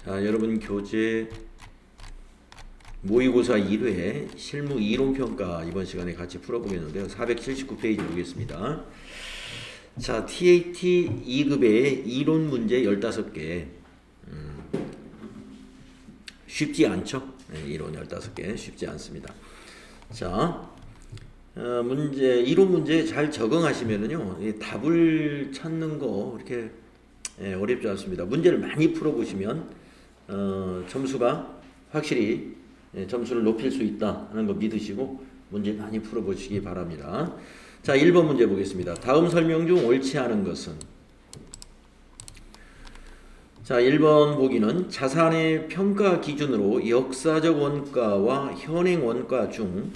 자, 여러분 교재 모의고사 1회 실무 이론평가 이번 시간에 같이 풀어보겠는데요. 479페이지 보겠습니다. 자, TAT 2급의 이론 문제 15개. 쉽지 않죠? 네, 이론 15개 쉽지 않습니다. 자, 이론 문제 잘 적응하시면은요, 답을 찾는 거 이렇게 어렵지 않습니다. 문제를 많이 풀어보시면 점수가 확실히 점수를 높일 수 있다 하는 거 믿으시고 문제 많이 풀어보시기 바랍니다. 자, 1번 문제 보겠습니다. 다음 설명 중 옳지 않은 것은? 자, 1번 보기는 자산의 평가 기준으로 역사적 원가와 현행 원가 중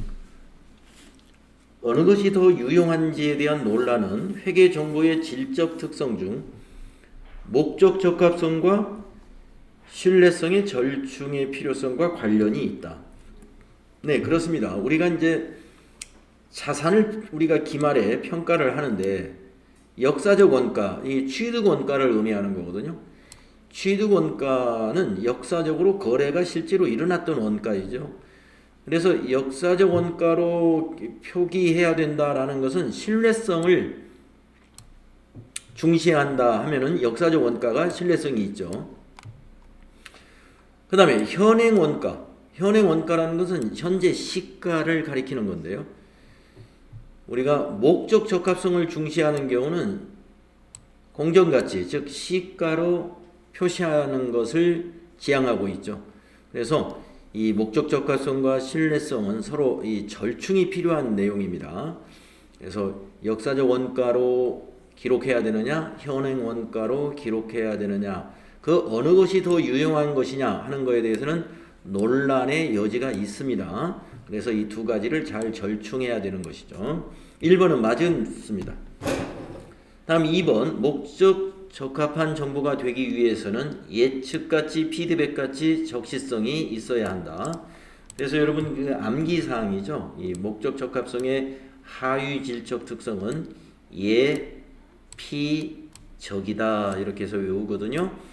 어느 것이 더 유용한지에 대한 논란은 회계 정보의 질적 특성 중 목적 적합성과 신뢰성의 절충의 필요성과 관련이 있다. 네, 그렇습니다. 우리가 이제 자산을 우리가 기말에 평가를 하는데 역사적 원가, 이 취득 원가를 의미하는 거거든요. 취득 원가는 역사적으로 거래가 실제로 일어났던 원가이죠. 그래서 역사적 원가로 표기해야 된다라는 것은 신뢰성을 중시한다 하면은 역사적 원가가 신뢰성이 있죠. 그 다음에 현행 원가. 현행 원가라는 것은 현재 시가를 가리키는 건데요. 우리가 목적 적합성을 중시하는 경우는 공정가치, 즉 시가로 표시하는 것을 지향하고 있죠. 그래서 이 목적 적합성과 신뢰성은 서로 이 절충이 필요한 내용입니다. 그래서 역사적 원가로 기록해야 되느냐, 현행 원가로 기록해야 되느냐, 그 어느 것이 더 유용한 것이냐 하는 것에 대해서는 논란의 여지가 있습니다. 그래서 이 두 가지를 잘 절충해야 되는 것이죠. 1번은 맞습니다. 다음 2번, 목적 적합한 정보가 되기 위해서는 예측가치, 피드백가치, 적시성이 있어야 한다. 그래서 여러분 그 암기사항이죠. 이 목적 적합성의 하위 질적 특성은 예, 피, 적이다 이렇게 해서 외우거든요.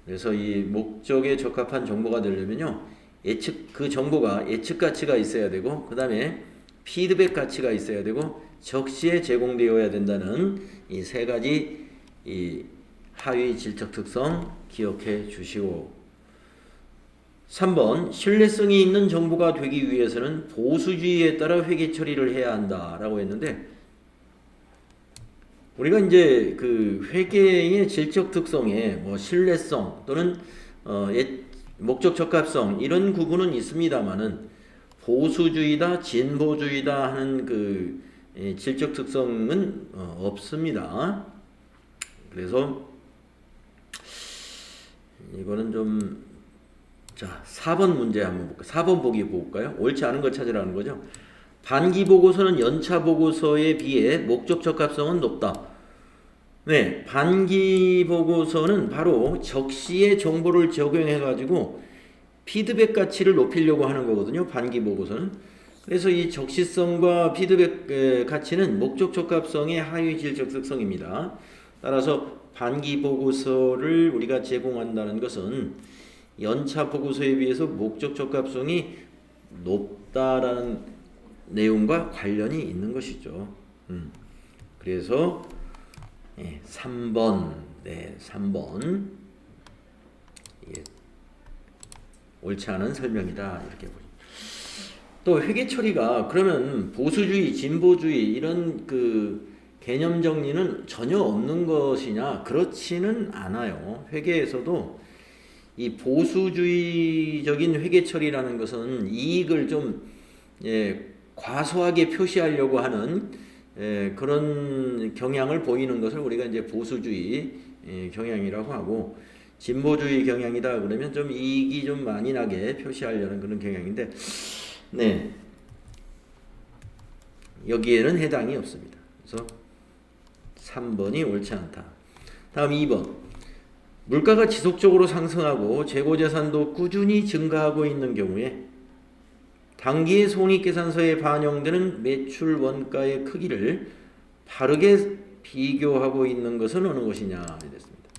그래서 이 목적에 적합한 정보가 되려면요, 그 정보가 예측 가치가 있어야 되고, 그 다음에 피드백 가치가 있어야 되고, 적시에 제공되어야 된다는 이 세 가지 이 하위 질적 특성 기억해 주시고, 3번 신뢰성이 있는 정보가 되기 위해서는 보수주의에 따라 회계 처리를 해야 한다라고 했는데, 우리가 이제 그 회계의 질적 특성에 뭐 신뢰성 또는 목적 적합성 이런 구분은 있습니다만은 보수주의다, 진보주의다 하는 그 질적 특성은 없습니다. 그래서 이거는 좀, 자, 4번 문제 한번 볼까요? 4번 보기 볼까요? 옳지 않은 거 찾으라는 거죠. 반기 보고서는 연차 보고서에 비해 목적 적합성은 높다. 네, 반기 보고서는 바로 적시의 정보를 적용해 가지고 피드백 가치를 높이려고 하는 거거든요. 반기 보고서는. 그래서 이 적시성과 피드백 가치는 목적 적합성의 하위 질적 특성입니다. 따라서 반기 보고서를 우리가 제공한다는 것은 연차 보고서에 비해서 목적 적합성이 높다라는 내용과 관련이 있는 것이죠. 그래서 3번, 네, 3번 옳지 않은 설명이다 이렇게 보죠. 또 회계 처리가 그러면 보수주의, 진보주의 이런 그 개념 정리는 전혀 없는 것이냐? 그렇지는 않아요. 회계에서도 이 보수주의적인 회계 처리라는 것은 이익을 좀 과소하게 표시하려고 하는 그런 경향을 보이는 것을 우리가 이제 보수주의 경향이라고 하고, 진보주의 경향이다 그러면 좀 이익이 좀 많이 나게 표시하려는 그런 경향인데, 네, 여기에는 해당이 없습니다. 그래서 3번이 옳지 않다. 다음 2번, 물가가 지속적으로 상승하고 재고재산도 꾸준히 증가하고 있는 경우에 당기의 손익계산서에 반영되는 매출 원가의 크기를 바르게 비교하고 있는 것은 어느 것이냐 됐습니다.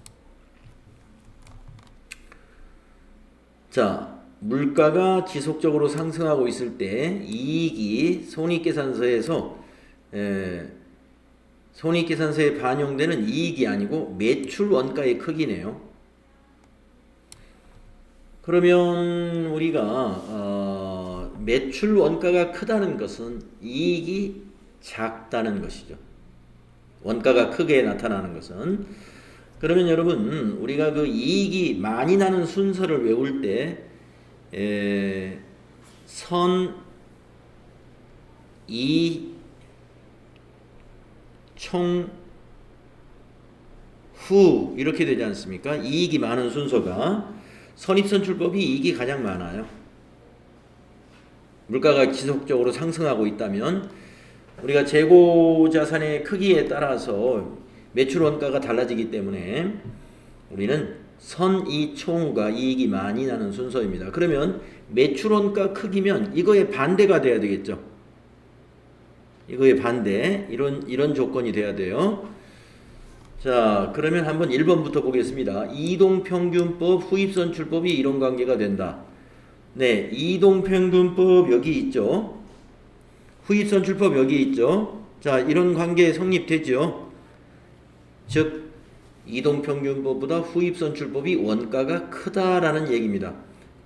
자, 물가가 지속적으로 상승하고 있을 때 이익이 손익계산서에 반영되는 이익이 아니고 매출 원가의 크기네요. 그러면 우리가 매출 원가가 크다는 것은 이익이 작다는 것이죠. 원가가 크게 나타나는 것은. 그러면 여러분 우리가 그 이익이 많이 나는 순서를 외울 때 선, 이, 총, 후 이렇게 되지 않습니까? 이익이 많은 순서가 선입선출법이 이익이 가장 많아요. 물가가 지속적으로 상승하고 있다면 우리가 재고자산의 크기에 따라서 매출 원가가 달라지기 때문에 우리는 선이총후가 이익이 많이 나는 순서입니다. 그러면 매출 원가 크기면 이거의 반대가 돼야 되겠죠. 이거의 반대 이런 조건이 돼야 돼요. 자, 그러면 한번 1번부터 보겠습니다. 이동평균법, 후입선출법이 이런 관계가 된다. 네, 이동평균법 여기 있죠. 후입선출법 여기 있죠. 자, 이런 관계 성립되죠. 즉 이동평균법보다 후입선출법이 원가가 크다라는 얘기입니다.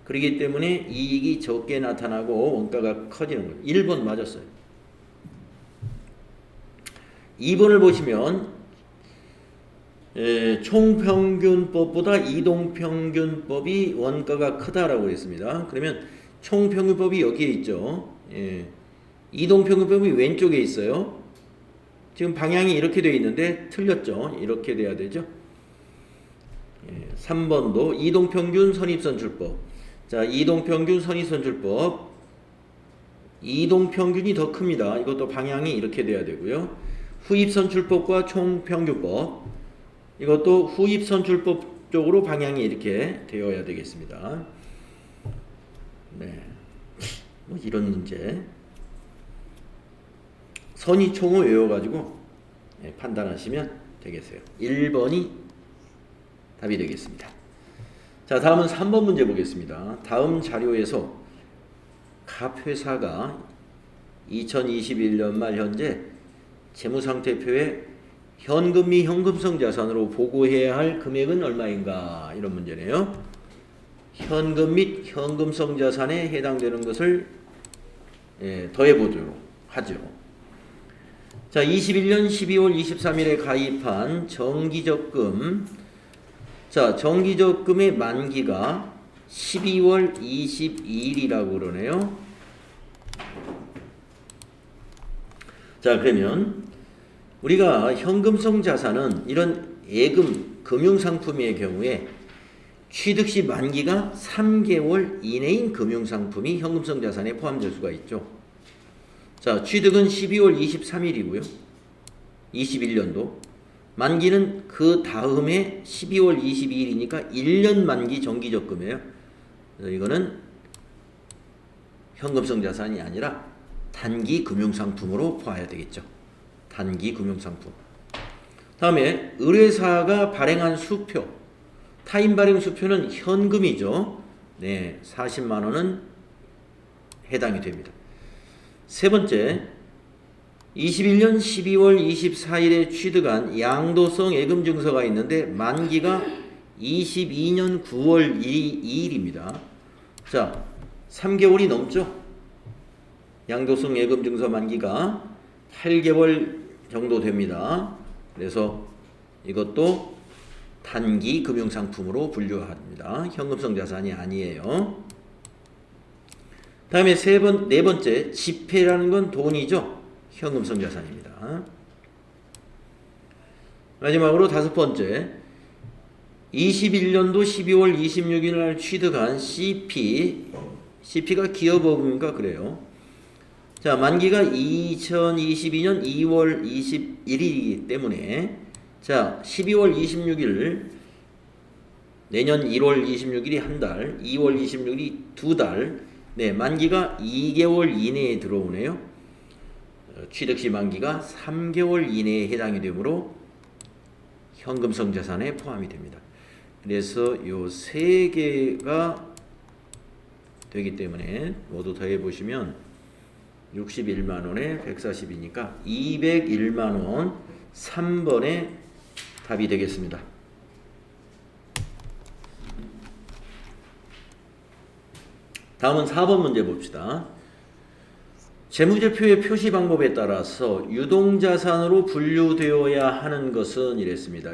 그렇기 때문에 이익이 적게 나타나고 원가가 커지는 거예요. 1번 맞았어요. 2번을 보시면 총평균법보다 이동평균법이 원가가 크다라고 했습니다. 그러면 총평균법이 여기에 있죠. 이동평균법이 왼쪽에 있어요. 지금 방향이 이렇게 되어 있는데 틀렸죠. 이렇게 돼야 되죠. 3번도 이동평균 선입선출법. 자, 이동평균 선입선출법. 이동평균이 더 큽니다. 이것도 방향이 이렇게 돼야 되고요. 후입선출법과 총평균법. 이것도 후입선출법 쪽으로 방향이 이렇게 되어야 되겠습니다. 네. 뭐 이런 문제. 선이총을 외워가지고 판단하시면 되겠어요. 1번이 답이 되겠습니다. 자, 다음은 3번 문제 보겠습니다. 다음 자료에서 갑 회사가 2021년 말 현재 재무상태표에 현금 및 현금성 자산으로 보고해야 할 금액은 얼마인가? 이런 문제네요. 현금 및 현금성 자산에 해당되는 것을 더해보도록 하죠. 자, 21년 12월 23일에 가입한 정기적금. 자, 정기적금의 만기가 12월 22일이라고 그러네요. 자, 그러면 우리가 현금성 자산은 이런 예금, 금융상품의 경우에 취득 시 만기가 3개월 이내인 금융상품이 현금성 자산에 포함될 수가 있죠. 자, 취득은 12월 23일이고요. 21년도. 만기는 그 다음에 12월 22일이니까 1년 만기 정기적금이에요. 그래서 이거는 현금성 자산이 아니라 단기 금융상품으로 봐야 되겠죠. 단기 금융상품. 다음에 의뢰사가 발행한 수표. 타인 발행 수표는 현금이죠. 네, 40만 원은 해당이 됩니다. 세 번째, 21년 12월 24일에 취득한 양도성 예금 증서가 있는데 만기가 22년 9월 2일입니다. 자, 3개월이 넘죠? 양도성 예금 증서 만기가 8개월 정도 됩니다. 그래서 이것도 단기 금융상품으로 분류합니다. 현금성 자산이 아니에요. 다음에 네 번째, 지폐라는 건 돈이죠. 현금성 자산입니다. 마지막으로 5번째, 21년도 12월 26일 날 취득한 CP가 기업업인가 그래요. 자, 만기가 2022년 2월 21일이기 때문에 자, 12월 26일 내년 1월 26일이 한 달, 2월 26일이 두 달. 네, 만기가 2개월 이내에 들어오네요. 취득 시 만기가 3개월 이내에 해당이 되므로 현금성 자산에 포함이 됩니다. 그래서 요 세 개가 되기 때문에 모두 더해 보시면 61만 원에 140이니까 201만 원 3번의 답이 되겠습니다. 다음은 4번 문제 봅시다. 재무제표의 표시 방법에 따라서 유동자산으로 분류되어야 하는 것은 이랬습니다.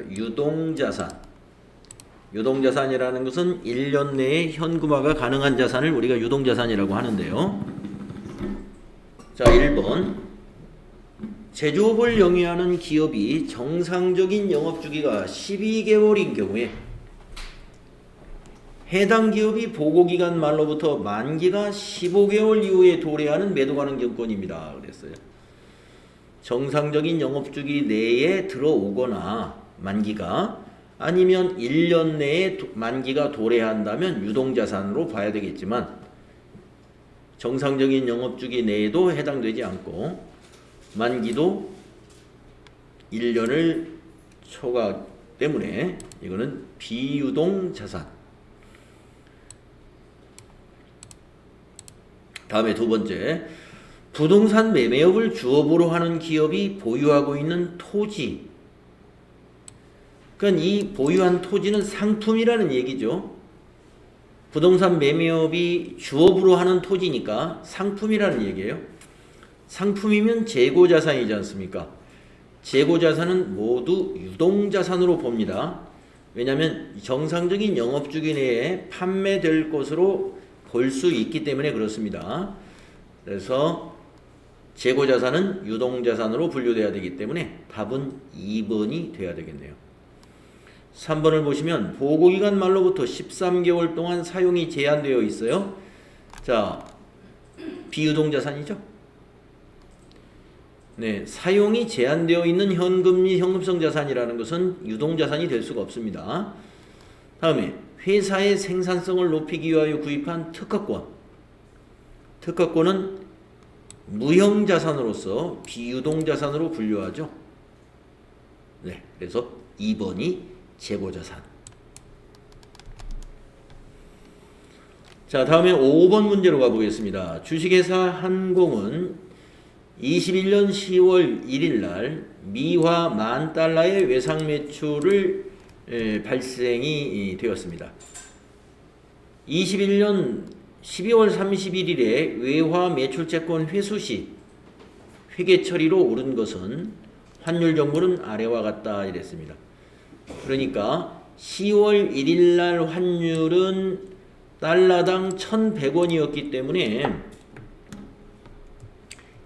유동자산이라는 것은 1년 내에 현금화가 가능한 자산을 우리가 유동자산이라고 하는데요. 자, 1번. 제조업을 영위하는 기업이 정상적인 영업주기가 12개월인 경우에 해당 기업이 보고기간 말로부터 만기가 15개월 이후에 도래하는 매도가능 경권입니다. 그랬어요. 정상적인 영업주기 내에 들어오거나 만기가 아니면 1년 내에 만기가 도래한다면 유동자산으로 봐야 되겠지만 정상적인 영업주기 내에도 해당되지 않고 만기도 1년을 초과 때문에 이거는 비유동자산. 다음에 두 번째, 부동산 매매업을 주업으로 하는 기업이 보유하고 있는 토지. 그러니까 이 보유한 토지는 상품이라는 얘기죠. 부동산 매매업이 주업으로 하는 토지니까 상품이라는 얘기예요. 상품이면 재고자산이지 않습니까? 재고자산은 모두 유동자산으로 봅니다. 왜냐하면 정상적인 영업주기 내에 판매될 것으로 볼 수 있기 때문에 그렇습니다. 그래서 재고자산은 유동자산으로 분류돼야 되기 때문에 답은 2번이 돼야 되겠네요. 3번을 보시면 보고기간 말로부터 13개월 동안 사용이 제한되어 있어요. 자, 비유동자산이죠. 네, 사용이 제한되어 있는 현금 및 현금성 자산이라는 것은 유동자산이 될 수가 없습니다. 다음에 회사의 생산성을 높이기 위하여 구입한 특허권. 특허권은 무형자산으로서 비유동자산으로 분류하죠. 네, 그래서 2번이 재고자산. 자, 다음에 5번 문제로 가보겠습니다. 주식회사 한공은 21년 10월 1일 날 미화 $10,000의 외상 매출을 발생이 되었습니다. 21년 12월 31일에 외화 매출채권 회수 시 회계 처리로 오른 것은 환율 정보는 아래와 같다 이랬습니다. 그러니까 10월 1일 날 환율은 달러당 1,100원이었기 때문에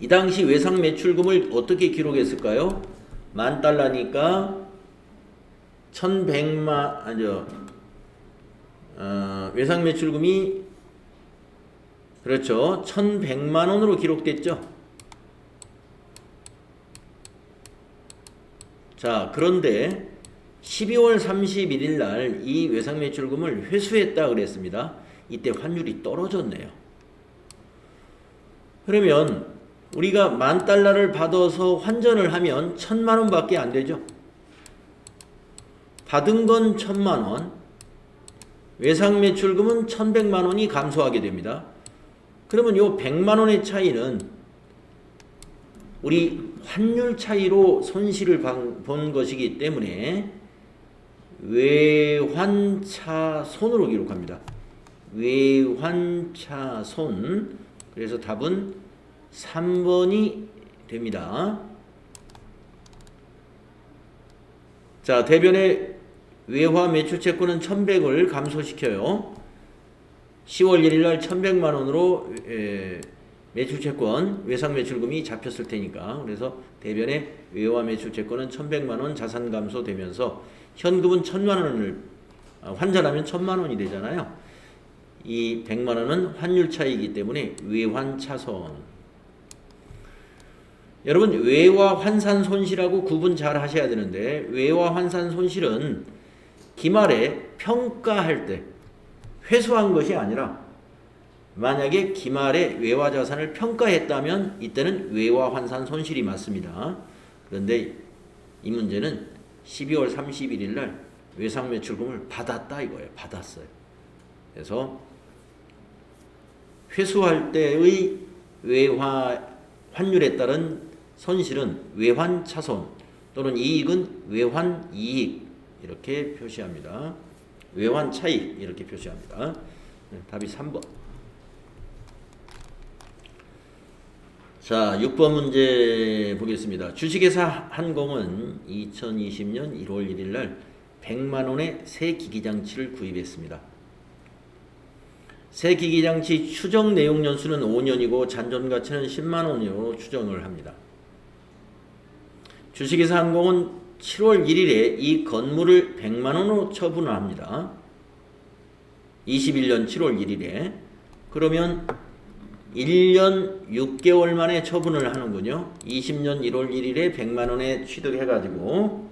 이 당시 외상 매출금을 어떻게 기록했을까요? $10,000니까 1,100만 외상 매출금이 그렇죠. 1,100만 원으로 기록됐죠. 자, 그런데 12월 31일 날 이 외상 매출금을 회수했다 그랬습니다. 이때 환율이 떨어졌네요. 그러면 우리가 $10,000를 받아서 환전을 하면 1,000만 원밖에 안 되죠. 받은 건 1,000만 원, 외상 매출금은 1,100만 원이 감소하게 됩니다. 그러면 요 100만 원의 차이는 우리 환율 차이로 손실을 본 것이기 때문에 외환차손으로 기록합니다. 외환차손. 그래서 답은 3번이 됩니다. 자, 대변의 외화 매출채권은 1,100을 감소시켜요. 10월 1일 날 1,100만 원으로 매출채권, 외상 매출금이 잡혔을 테니까. 그래서 대변의 외화 매출채권은 1,100만 원 자산 감소되면서 현금은 1,000만 원을 환전하면 1,000만 원이 되잖아요. 이 100만 원은 환율 차이이기 때문에 외환차손. 여러분, 외화 환산 손실하고 구분 잘 하셔야 되는데, 외화 환산 손실은 기말에 평가할 때 회수한 것이 아니라 만약에 기말에 외화 자산을 평가했다면 이때는 외화 환산 손실이 맞습니다. 그런데 이 문제는 12월 31일 날 외상 매출금을 받았다 이거예요. 받았어요. 그래서 회수할 때의 환율에 따른 손실은 외환차손 또는 이익은 외환이익 이렇게 표시합니다. 외환차익 이렇게 표시합니다. 답이 3번. 자, 6번 문제 보겠습니다. 주식회사 한공은 2020년 1월 1일 날 100만 원의 새 기기장치를 구입했습니다. 새 기기장치 추정 내용 연수는 5년이고 잔존 가치는 10만 원으로 추정을 합니다. 주식회사 한공은 7월 1일에 이 건물을 100만 원으로 처분을 합니다. 21년 7월 1일에. 그러면 1년 6개월 만에 처분을 하는군요. 20년 1월 1일에 100만 원에 취득해가지고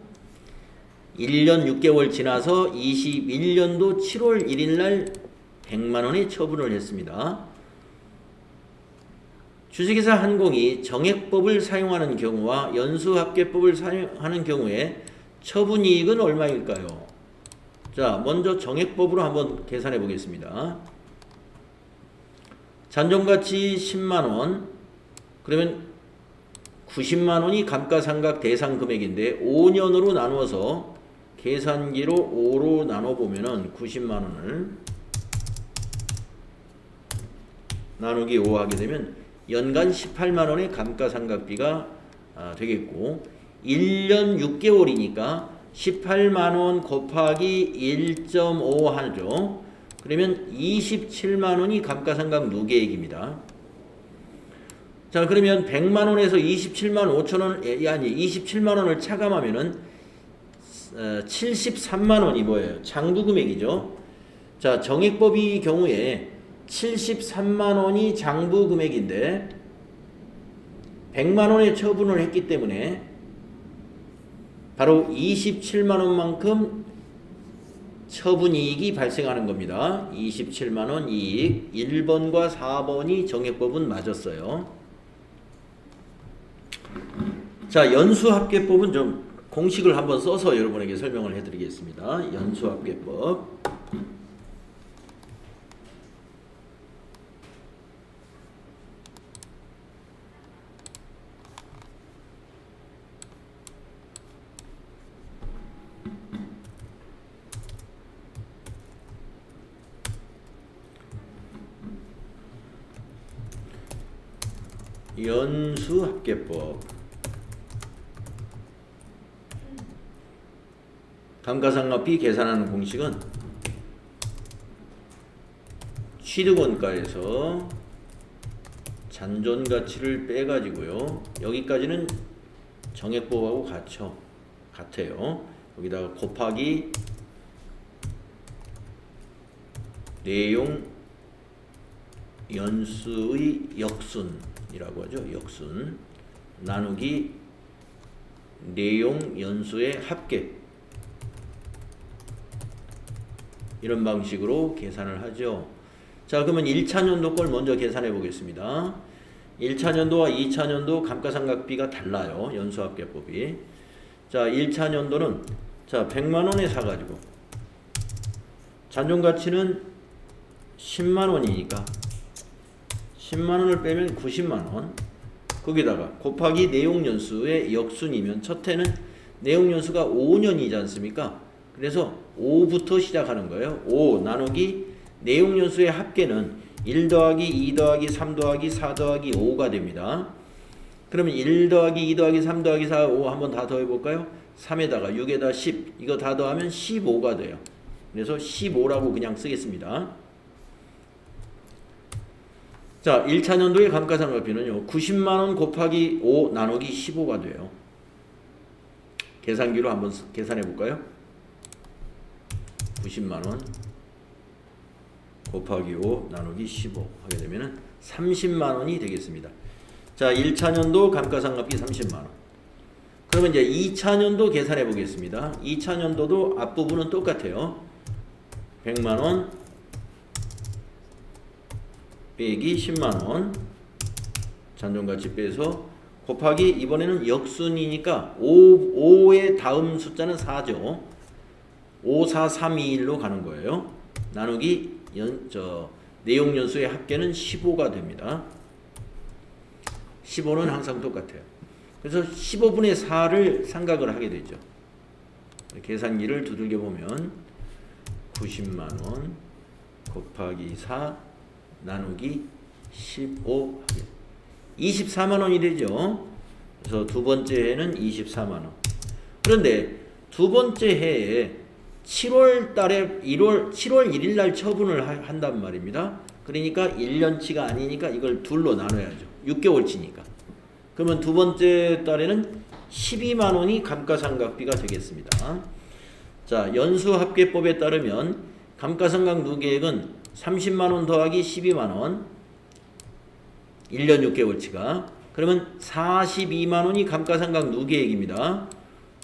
1년 6개월 지나서 21년도 7월 1일 날 100만 원에 처분을 했습니다. 주식회사 한공이 정액법을 사용하는 경우와 연수합계법을 사용하는 경우에 처분이익은 얼마일까요? 자, 먼저 정액법으로 한번 계산해 보겠습니다. 잔존가치 10만원, 그러면 90만원이 감가상각 대상 금액인데 5년으로 나누어서 계산기로 5로 나눠보면은 90만원을 나누기 5 하게 되면 연간 18만원의 감가상각비가 되겠고 1년 6개월이니까 18만원 곱하기 1.5 하죠. 그러면 27만원이 감가상각 누계액입니다. 자, 그러면 100만원에서 27만 5천원, 아니 27만원을 차감하면은 73만원이 뭐예요? 장부금액이죠. 자, 정액법의 경우에 73만원이 장부금액인데 100만원에 처분을 했기 때문에 바로 27만원만큼 처분이익이 발생하는 겁니다. 27만원 이익. 1번과 4번이 정액법은 맞았어요. 자, 연수합계법은 좀 공식을 한번 써서 여러분에게 설명을 해드리겠습니다. 연수합계법. 연수합계법. 감가상각비 계산하는 공식은 취득원가에서 잔존가치를 빼가지고요. 여기까지는 정액법하고 같아요. 여기다가 곱하기 내용 연수의 역순이라고 하죠. 역순 나누기 내용 연수의 합계, 이런 방식으로 계산을 하죠. 자, 그러면 1차년도 걸 먼저 계산해 보겠습니다. 1차년도와 2차년도 감가상각비가 달라요. 연수합계법이. 자, 1차년도는 자 100만원에 사가지고 잔존가치는 10만원이니까 10만원을 빼면 90만원, 거기다가 곱하기 내용연수의 역순이면 첫 해는 내용연수가 5년이지 않습니까? 그래서 5부터 시작하는 거예요. 5 나누기 내용연수의 합계는 1 더하기 2 더하기 3 더하기 4 더하기 5가 됩니다. 그러면 1 더하기 2 더하기 3 더하기 4, 5 한번 다 더해볼까요? 3에다가 6에다 10, 이거 다 더하면 15가 돼요. 그래서 15라고 그냥 쓰겠습니다. 자, 1차년도의 감가상각비는요 90만원 곱하기 5 나누기 15가 돼요. 계산기로 한번 계산해 볼까요? 90만원 곱하기 5 나누기 15 하게 되면 30만원이 되겠습니다. 자, 1차년도 감가상각비 30만원. 그러면 이제 2차년도 계산해 보겠습니다. 2차년도도 앞부분은 똑같아요. 100만원 빼기 10만원 잔존가치 빼서 곱하기, 이번에는 역순이니까 5의 다음 숫자는 4죠. 5, 4, 3, 2, 1로 가는 거예요. 나누기 내용 연수의 합계는 15가 됩니다. 15는 항상 똑같아요. 그래서 15분의 4를 삼각을 하게 되죠. 계산기를 두들겨 보면 90만원 곱하기 4 나누기 15 24만원이 되죠. 그래서 두 번째 해는 24만원. 그런데 두 번째 해에 7월 달에 7월 1일 날 처분을 한단 말입니다. 그러니까 1년치가 아니니까 이걸 둘로 나눠야죠. 6개월치니까. 그러면 두 번째 달에는 12만원이 감가상각비가 되겠습니다. 자, 연수합계법에 따르면 감가상각 누계액은 30만원 더하기 12만원 1년 6개월치가 그러면 42만원이 감가상각 누계액입니다.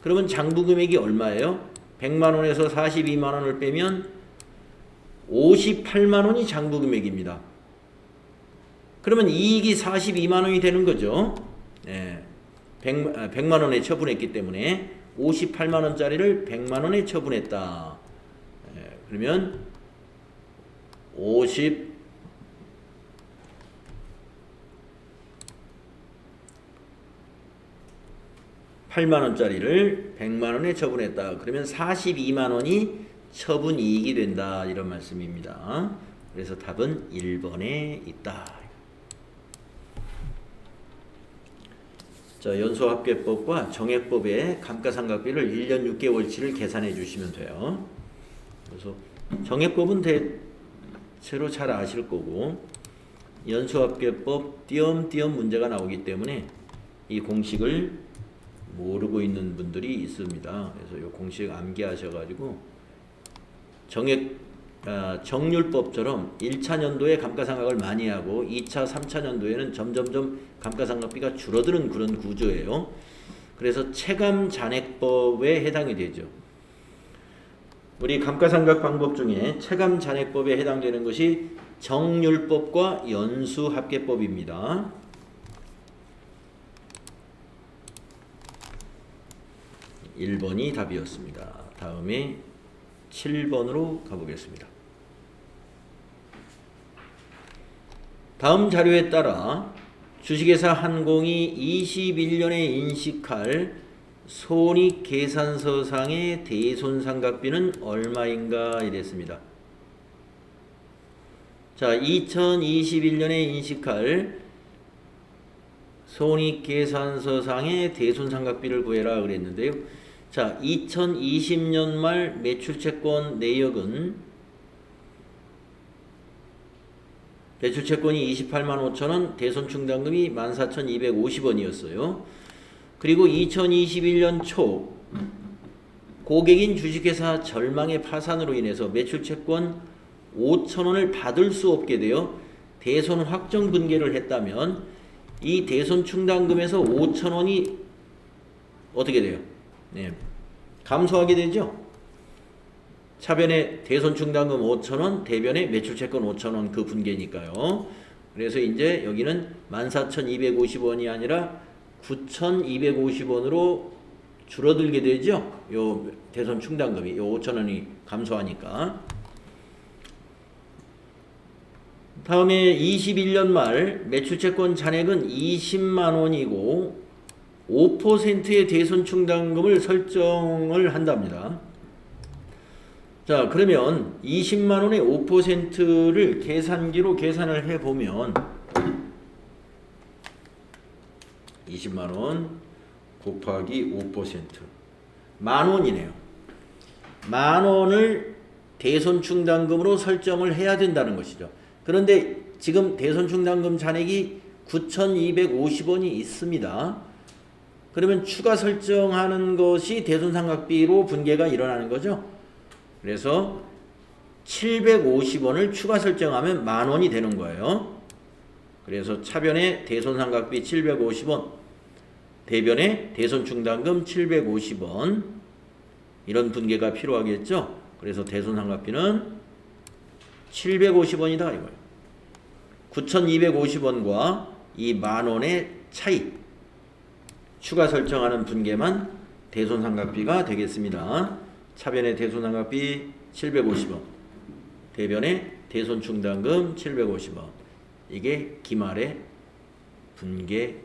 그러면 장부금액이 얼마예요? 100만원에서 42만원을 빼면 58만원이 장부금액입니다. 그러면 이익이 42만원이 되는 거죠. 네. 100만원에 처분했기 때문에 58만원짜리를 100만원에 처분했다. 네. 그러면 58만원짜리를 100만원에 처분했다. 그러면 42만원이 처분이익이 된다. 이런 말씀입니다. 그래서 답은 1번에 있다. 자, 연수합계법과 정액법의 감가상각비를 1년 6개월치를 계산해 주시면 돼요. 그래서 정액법은 대체로 잘 아실 거고 연수합계법 띄엄띄엄 문제가 나오기 때문에 이 공식을 모르고 있는 분들이 있습니다. 그래서 이 공식 암기하셔가지고 정률법처럼 1차 년도에 감가상각을 많이 하고 2차, 3차 년도에는 점점점 감가상각비가 줄어드는 그런 구조예요. 그래서 체감잔액법에 해당이 되죠. 우리 감가상각 방법 중에 체감잔액법에 해당되는 것이 정률법과 연수합계법입니다. 1번이 답이었습니다. 다음에 7번으로 가보겠습니다. 다음 자료에 따라 주식회사 한공이 21년에 인식할 손익계산서상의 대손상각비는 얼마인가 이랬습니다. 자, 2021년에 인식할 손익계산서상의 대손상각비를 구해라 그랬는데요. 자, 2020년 말 매출채권 내역은 매출채권이 28만 5천원, 대손충당금이 14,250원이었어요. 그리고 2021년 초 고객인 주식회사 절망의 파산으로 인해서 매출채권 5천원을 받을 수 없게 되어 대손 확정 분괴를 했다면 이 대손충당금에서 5천원이 어떻게 돼요? 네, 감소하게 되죠. 차변에 대손충당금 5천원, 대변에 매출채권 5천원 그 분계니까요. 그래서 이제 여기는 14,250원이 아니라 9,250원으로 줄어들게 되죠. 요 대손충당금이 요 5천원이 감소하니까. 다음에 21년 말 매출채권 잔액은 20만원이고 5%의 대손충당금을 설정을 한답니다. 자, 그러면 20만원의 5%를 계산기로 계산을 해보면 20만원 곱하기 5% 만원이네요. 만원을 대손충당금으로 설정을 해야 된다는 것이죠. 그런데 지금 대손충당금 잔액이 9,250원이 있습니다. 그러면 추가 설정하는 것이 대손상각비로 분계가 일어나는 거죠. 그래서 750원을 추가 설정하면 만원이 되는 거예요. 그래서 차변에 대손상각비 750원, 대변에 대손충당금 750원 이런 분계가 필요하겠죠. 그래서 대손상각비는 750원이다 이거예요. 9,250원과 이 만원의 차이 추가 설정하는 분계만 대손상각비가 되겠습니다. 차변의 대손상각비 750원, 대변에 대손충당금 750원. 이게 기말의 분계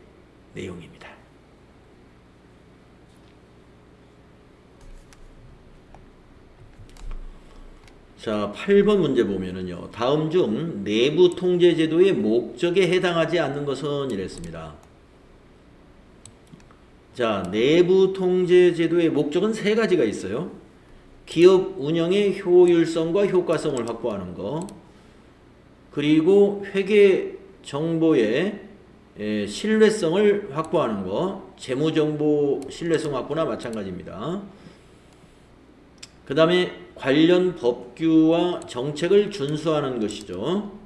내용입니다. 자, 8번 문제 보면은요. 다음 중 내부 통제 제도의 목적에 해당하지 않는 것은 이랬습니다. 자, 내부 통제 제도의 목적은 세 가지가 있어요. 기업 운영의 효율성과 효과성을 확보하는 거, 그리고 회계 정보의 신뢰성을 확보하는 거, 재무정보 신뢰성 확보나 마찬가지입니다. 그 다음에 관련 법규와 정책을 준수하는 것이죠.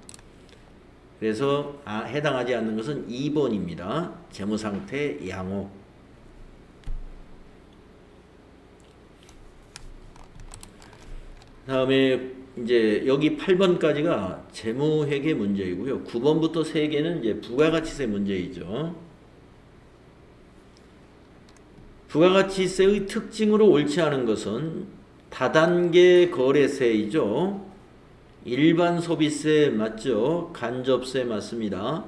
그래서 해당하지 않는 것은 2번입니다. 재무상태 양호. 다음에 이제 여기 8번까지가 재무회계 문제이고요. 9번부터 3개는 이제 부가가치세 문제이죠. 부가가치세의 특징으로 옳지 않은 것은 다단계 거래세이죠. 일반 소비세 맞죠? 간접세 맞습니다.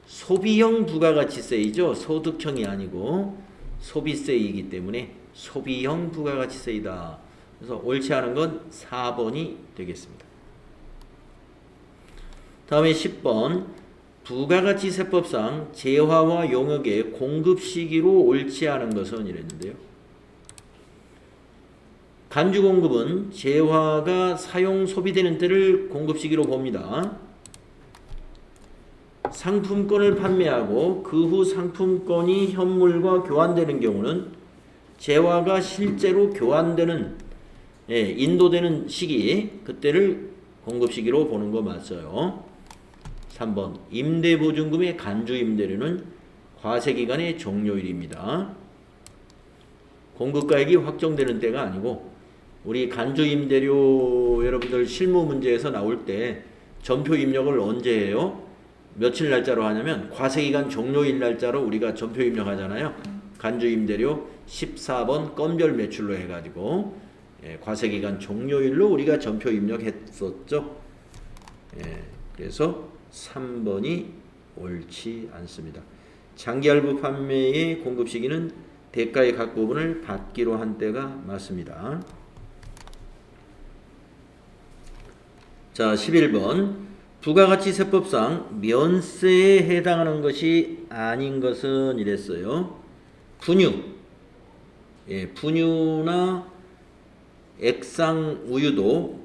소비형 부가가치세이죠. 소득형이 아니고 소비세이기 때문에 소비형 부가가치세이다. 그래서 옳지 않은 건 4번이 되겠습니다. 다음에 10번 부가가치세법상 재화와 용역의 공급 시기로 옳지 않은 것은 이랬는데요. 간주 공급은 재화가 사용 소비되는 때를 공급 시기로 봅니다. 상품권을 판매하고 그 후 상품권이 현물과 교환되는 경우는 재화가 실제로 교환되는 인도되는 시기, 그때를 공급 시기로 보는 거 맞아요. 3번 임대보증금의 간주임대료는 과세기간의 종료일입니다. 공급가액이 확정되는 때가 아니고 우리 간주임대료 여러분들 실무 문제에서 나올 때 전표 입력을 언제 해요? 며칠 날짜로 하냐면 과세기간 종료일 날짜로 우리가 전표 입력하잖아요. 간주임대료 14번 건별 매출로 해가지고 과세기간 종료일로 우리가 전표 입력했었죠. 그래서 3번이 옳지 않습니다. 장기할부 판매의 공급 시기는 대가의 각 부분을 받기로 한 때가 맞습니다. 자, 11번 부가가치세법상 면세에 해당하는 것이 아닌 것은 이랬어요. 분유, 분유나 액상 우유도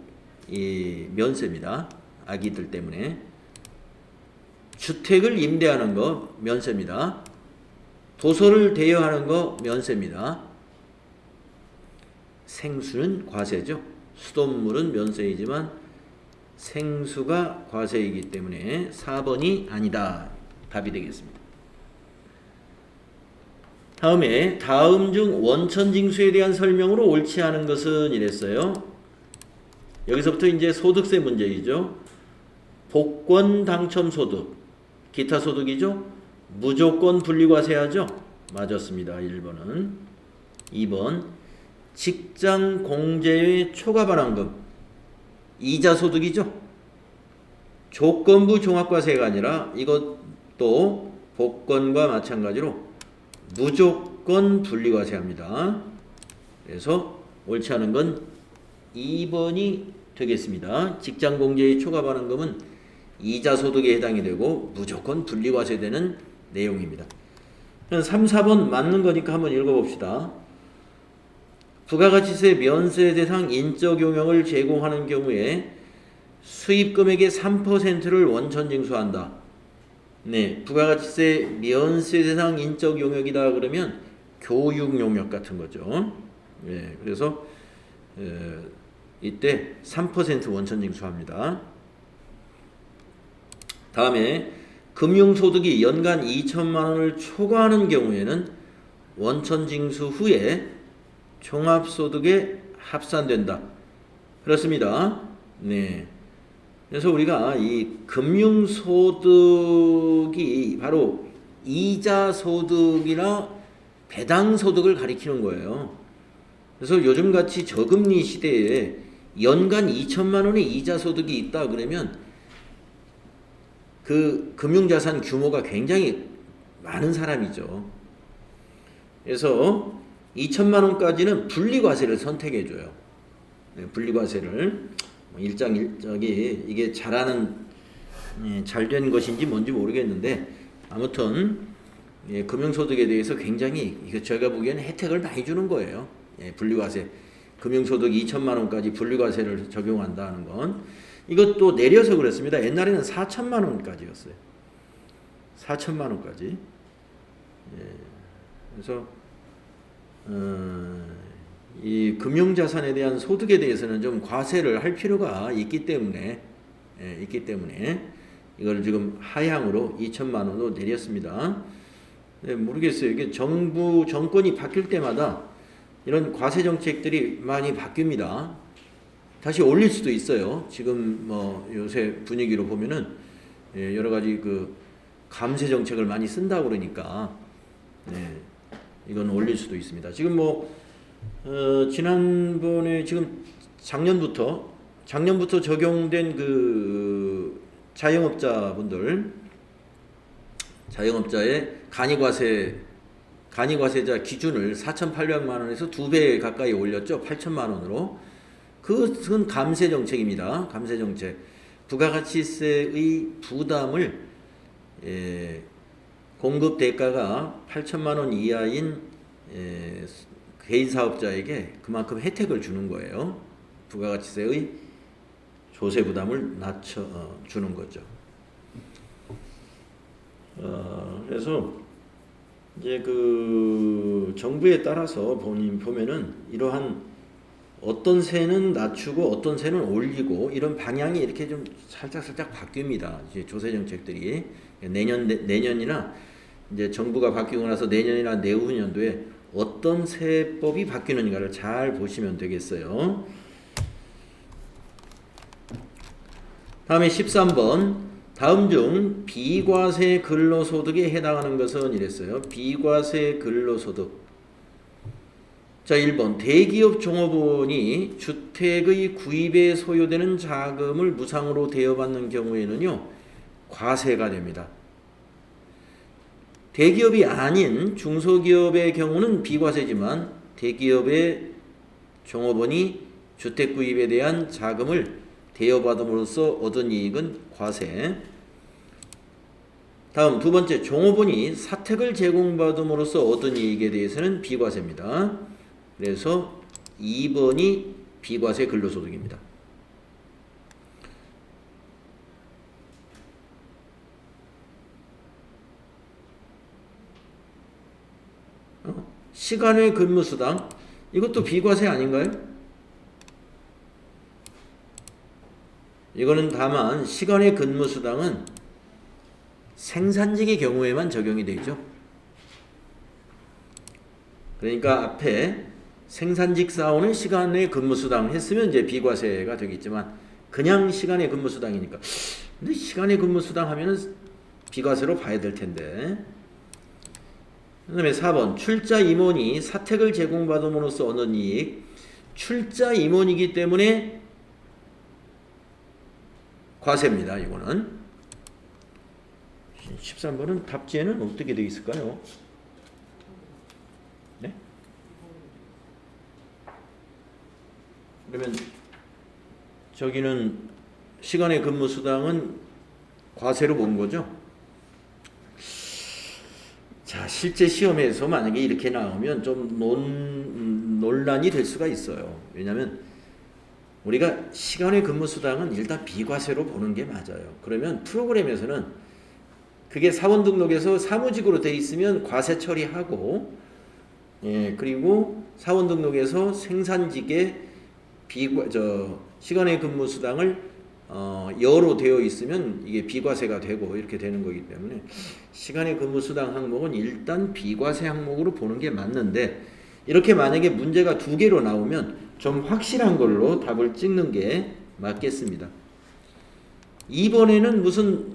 면세입니다. 아기들 때문에. 주택을 임대하는 거 면세입니다. 도서를 대여하는 거 면세입니다. 생수는 과세죠. 수돗물은 면세이지만 생수가 과세이기 때문에 4번이 아니다. 답이 되겠습니다. 다음에 다음 중 원천징수에 대한 설명으로 옳지 않은 것은 이랬어요. 여기서부터 이제 소득세 문제이죠. 복권 당첨 소득, 기타 소득이죠. 무조건 분리과세하죠. 맞았습니다. 1번은. 2번 직장 공제의 초과 반환금, 이자 소득이죠. 조건부 종합과세가 아니라 이것도 복권과 마찬가지로 무조건 분리과세합니다. 그래서 옳지 않은 건 2번이 되겠습니다. 직장 공제의 초과 반환금은 이자 소득에 해당이 되고 무조건 분리과세되는 내용입니다. 3, 4번 맞는 거니까 한번 읽어봅시다. 부가가치세 면세 대상 인적 용역을 제공하는 경우에 수입금액의 3%를 원천징수한다. 네, 부가가치세 면세 대상 인적 용역이다 그러면 교육 용역 같은 거죠. 네, 그래서 이때 3% 원천징수합니다. 다음에 금융소득이 연간 2천만 원을 초과하는 경우에는 원천징수 후에 종합소득에 합산된다. 그렇습니다. 네. 그래서 우리가 이 금융소득이 바로 이자소득이나 배당소득을 가리키는 거예요. 그래서 요즘같이 저금리 시대에 연간 2천만 원의 이자 소득이 있다 그러면 그 금융자산 규모가 굉장히 많은 사람이죠. 그래서 2천만 원까지는 분리과세를 선택해줘요. 네, 분리과세를 일장일적이 이게 잘된 것인지 뭔지 모르겠는데 아무튼 금융소득에 대해서 굉장히 이거 제가 보기에는 혜택을 많이 주는 거예요. 분리과세 금융소득 2천만 원까지 분리과세를 적용한다는 건 이것도 내려서 그랬습니다. 옛날에는 4천만 원까지였어요. 4천만 원까지. 그래서 이 금융자산에 대한 소득에 대해서는 좀 과세를 할 필요가 있기 때문에 이걸 지금 하향으로 2천만 원으로 내렸습니다. 모르겠어요. 이게 정권이 바뀔 때마다 이런 과세 정책들이 많이 바뀝니다. 다시 올릴 수도 있어요. 지금 뭐 요새 분위기로 보면은 여러 가지 그 감세 정책을 많이 쓴다고 그러니까 이건 올릴 수도 있습니다. 지금 뭐 지난번에 지금 작년부터 적용된 그 자영업자의 간이과세자 기준을 4,800만 원에서 2배 가까이 올렸죠. 8천만 원으로. 그것은 감세 정책입니다. 감세 정책. 부가가치세의 부담을 공급 대가가 8천만 원 이하인 개인 사업자에게 그만큼 혜택을 주는 거예요. 부가가치세의 조세 부담을 낮춰 주는 거죠. 그래서 이제 그 정부에 따라서 보면은 이러한 어떤 세는 낮추고 어떤 세는 올리고 이런 방향이 이렇게 좀 살짝 바뀝니다. 이제 조세 정책들이 내년이나 이제 정부가 바뀌고 나서 내년이나 내후년도에 어떤 세법이 바뀌는가를 잘 보시면 되겠어요. 다음에 13번 다음 중 비과세 근로소득에 해당하는 것은 이랬어요. 비과세 근로소득. 자, 1번 대기업 종업원이 주택의 구입에 소요되는 자금을 무상으로 대여받는 경우에는요. 과세가 됩니다. 대기업이 아닌 중소기업의 경우는 비과세지만 대기업의 종업원이 주택 구입에 대한 자금을 대여받음으로써 얻은 이익은 과세. 다음 두 번째 종업원이 사택을 제공받음으로써 얻은 이익에 대해서는 비과세입니다. 그래서 2번이 비과세 근로소득입니다. 시간외 근무수당 이것도 비과세 아닌가요? 이거는 다만 시간외 근무수당은 생산직의 경우에만 적용이 되죠. 그러니까 앞에 생산직 사원은 시간외 근무수당 했으면 이제 비과세가 되겠지만 그냥 시간외 근무수당이니까 근데 시간외 근무수당 하면은 비과세로 봐야 될 텐데. 그 다음에 4번 출자 임원이 사택을 제공받음으로써 얻는 이익. 출자 임원이기 때문에 과세입니다. 이거는 13번은 답지에는 어떻게 되어 있을까요? 네? 그러면 저기는 시간의 근무수당은 과세로 본 거죠? 자, 실제 시험에서 만약에 이렇게 나오면 좀 논란이 될 수가 있어요. 왜냐하면 우리가 시간의 근무수당은 일단 비과세로 보는 게 맞아요. 그러면 프로그램에서는 그게 사원 등록에서 사무직으로 돼 있으면 과세 처리하고, 그리고 사원 등록에서 생산직에 시간의 근무수당을 여로 되어 있으면 이게 비과세가 되고 이렇게 되는 거기 때문에 시간의 근무수당 항목은 일단 비과세 항목으로 보는 게 맞는데 이렇게 만약에 문제가 2개로 나오면 좀 확실한 걸로 답을 찍는 게 맞겠습니다. 2번에는 무슨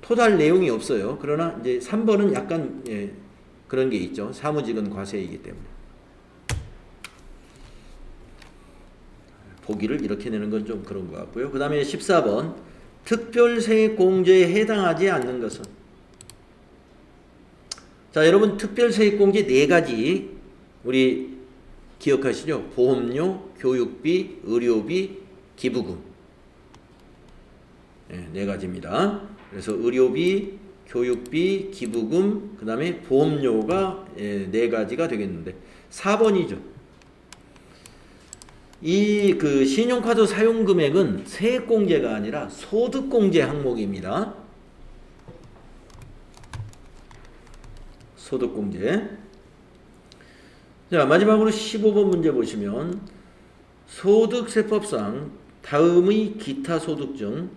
토달 내용이 없어요. 그러나 이제 3번은 약간 그런 게 있죠. 사무직은 과세이기 때문에. 보기를 이렇게 내는 건 좀 그런 것 같고요. 그 다음에 14번 특별세액공제에 해당하지 않는 것은. 자, 여러분 특별세액공제 4가지 우리 기억하시죠? 보험료, 교육비, 의료비, 기부금. 네 가지입니다. 그래서 의료비, 교육비, 기부금, 그 다음에 보험료가 4가지가 되겠는데 4번이죠. 이 그 신용카드 사용 금액은 세액공제가 아니라 소득공제 항목입니다. 소득공제. 자, 마지막으로 15번 문제 보시면 소득세법상 다음의 기타 소득 중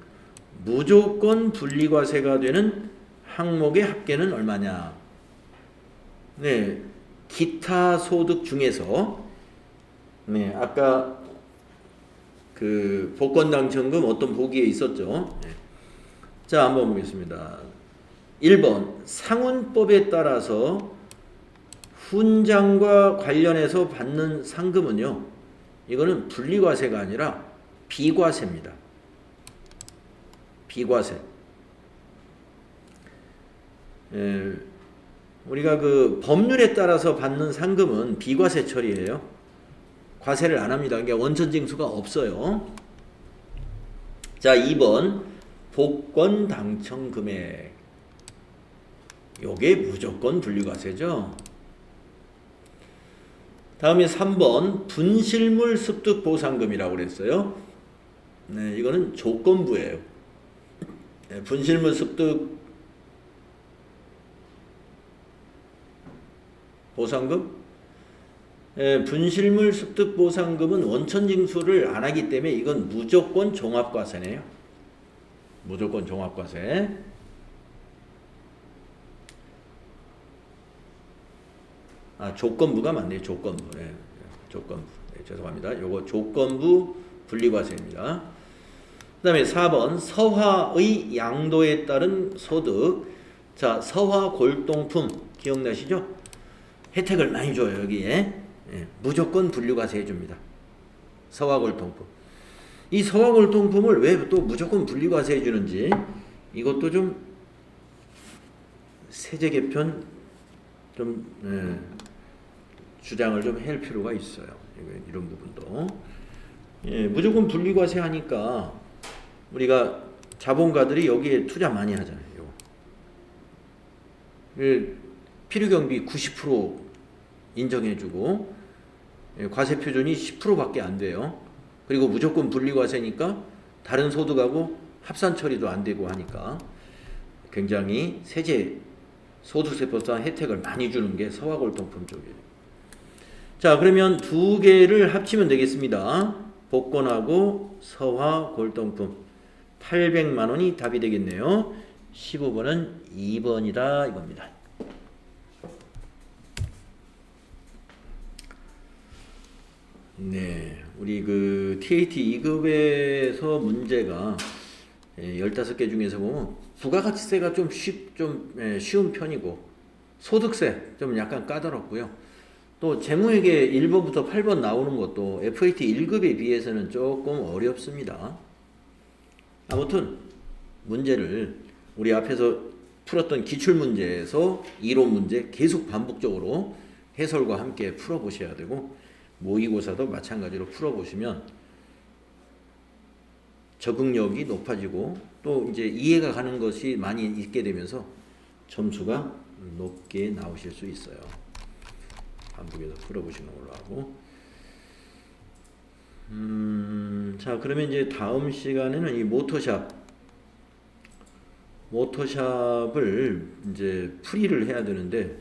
무조건 분리과세가 되는 항목의 합계는 얼마냐? 네, 기타 소득 중에서 네, 아까 그 복권 당첨금 어떤 보기에 있었죠? 네. 자, 한번 보겠습니다. 1번 상훈법에 따라서 훈장과 관련해서 받는 상금은요, 이거는 분리과세가 아니라 비과세입니다. 비과세. 우리가 그 법률에 따라서 받는 상금은 비과세 처리예요. 과세를 안 합니다. 그러니까 원천징수가 없어요. 자, 2번 복권 당첨 금액. 요게 무조건 분리과세죠. 다음에 3번 분실물 습득 보상금이라고 그랬어요. 네, 이거는 조건부예요. 네, 분실물 습득 보상금? 네, 분실물 습득 보상금은 원천징수를 안 하기 때문에 이건 무조건 종합과세네요. 무조건 종합과세. 아, 조건부가 맞네요. 조건부. 네, 조건부. 네, 죄송합니다. 요거 조건부 분리과세입니다. 그 다음에 4번 서화의 양도에 따른 소득. 자, 서화 골동품 기억나시죠? 혜택을 많이 줘요. 여기에. 예, 무조건 분리과세 해줍니다. 서화 골동품. 이 서화 골동품을 왜 또 무조건 분리과세 해주는지 이것도 좀 세제 개편 좀 주장을 좀 할 필요가 있어요. 이런 부분도. 예, 무조건 분리과세 하니까 우리가 자본가들이 여기에 투자 많이 하잖아요. 필요경비 90% 인정해주고 과세 표준이 10%밖에 안 돼요. 그리고 무조건 분리과세니까 다른 소득하고 합산 처리도 안 되고 하니까 굉장히 세제 소득세법상 혜택을 많이 주는 게 서화골동품 쪽이에요. 자, 그러면 두 개를 합치면 되겠습니다. 복권하고 서화골동품 800만 원이 답이 되겠네요. 15번은 2번이다 이겁니다. 네, 우리 그 TAT 2급에서 문제가 15개 중에서 보면 부가가치세가 좀 쉬운 편이고 소득세 좀 약간 까다롭고요. 또 재무회계 1번부터 8번 나오는 것도 FAT 1급에 비해서는 조금 어렵습니다. 아무튼 문제를 우리 앞에서 풀었던 기출문제에서 이론 문제 계속 반복적으로 해설과 함께 풀어보셔야 되고 모의고사도 마찬가지로 풀어보시면 적응력이 높아지고 또 이제 이해가 가는 것이 많이 있게 되면서 점수가 높게 나오실 수 있어요. 반복해서 풀어보시는 걸로 하고. 자, 그러면 이제 다음 시간에는 이 모터샵을 이제 풀이를 해야 되는데